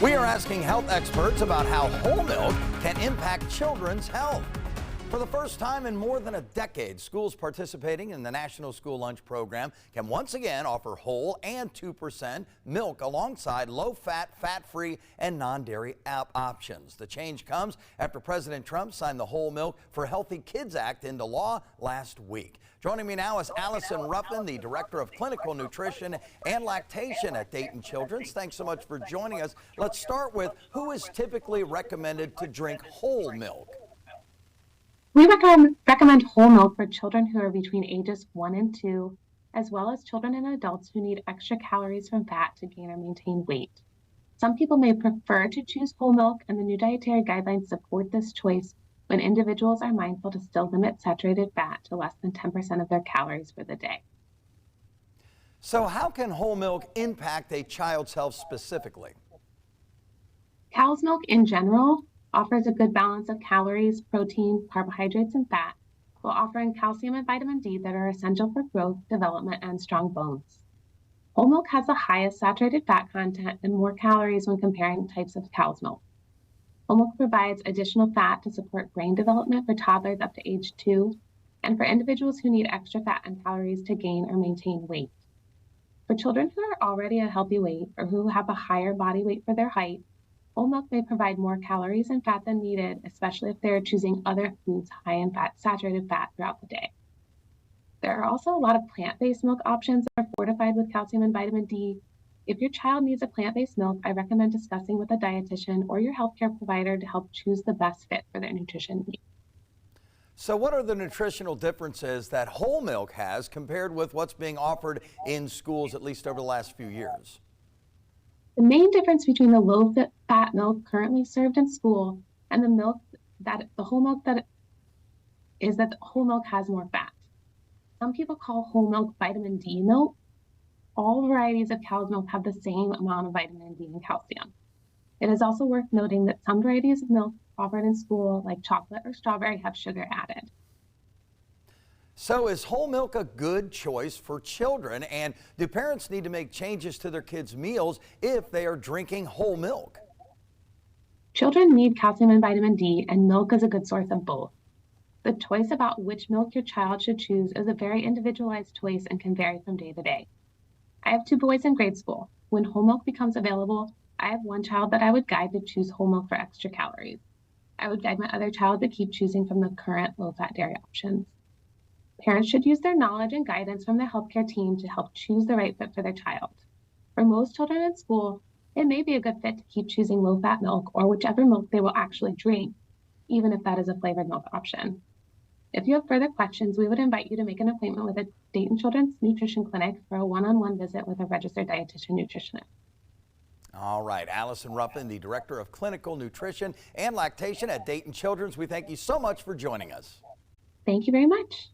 We are asking health experts about how whole milk can impact children's health. For the first time in more than a decade, schools participating in the National School Lunch Program can once again offer whole and 2% milk alongside low-fat, fat-free, and non-dairy options. The change comes after President Trump signed the Whole Milk for Healthy Kids Act into law last week. Joining me now is Alison Ruffin, the Director of Clinical Nutrition and Lactation at Dayton Children. Thanks so much for joining us. Let's start with who is typically recommended to drink whole milk. We recommend whole milk for children who are between ages 1 and 2, as well as children and adults who need extra calories from fat to gain or maintain weight. Some people may prefer to choose whole milk, and the new dietary guidelines support this choice when individuals are mindful to still limit saturated fat to less than 10% of their calories for the day. So how can whole milk impact a child's health specifically? Cow's milk in general offers a good balance of calories, protein, carbohydrates, and fat, while offering calcium and vitamin D that are essential for growth, development, and strong bones. Whole milk has the highest saturated fat content and more calories when comparing types of cow's milk. Whole milk provides additional fat to support brain development for toddlers up to age 2, and for individuals who need extra fat and calories to gain or maintain weight. For children who are already at a healthy weight or who have a higher body weight for their height, whole milk may provide more calories and fat than needed, especially if they're choosing other foods high in saturated fat throughout the day. There are also a lot of plant-based milk options that are fortified with calcium and vitamin D. If your child needs a plant-based milk, I recommend discussing with a dietitian or your healthcare provider to help choose the best fit for their nutrition needs. So what are the nutritional differences that whole milk has compared with what's being offered in schools, at least over the last few years? The main difference between the low-fat milk currently served in school and the whole milk is that the whole milk has more fat. Some people call whole milk vitamin D milk. All varieties of cow's milk have the same amount of vitamin D and calcium. It is also worth noting that some varieties of milk offered in school, like chocolate or strawberry, have sugar added. So is whole milk a good choice for children, and do parents need to make changes to their kids' meals if they are drinking whole milk? Children need calcium and vitamin D, and milk is a good source of both. The choice about which milk your child should choose is a very individualized choice and can vary from day to day. I have 2 boys in grade school. When whole milk becomes available, I have one child that I would guide to choose whole milk for extra calories. I would guide my other child to keep choosing from the current low-fat dairy options. Parents should use their knowledge and guidance from their healthcare team to help choose the right fit for their child. For most children in school, it may be a good fit to keep choosing low-fat milk or whichever milk they will actually drink, even if that is a flavored milk option. If you have further questions, we would invite you to make an appointment with a Dayton Children's Nutrition Clinic for a one-on-one visit with a registered dietitian nutritionist. All right, Alison Ruffin, the Director of Clinical Nutrition and Lactation at Dayton Children's. We thank you so much for joining us. Thank you very much.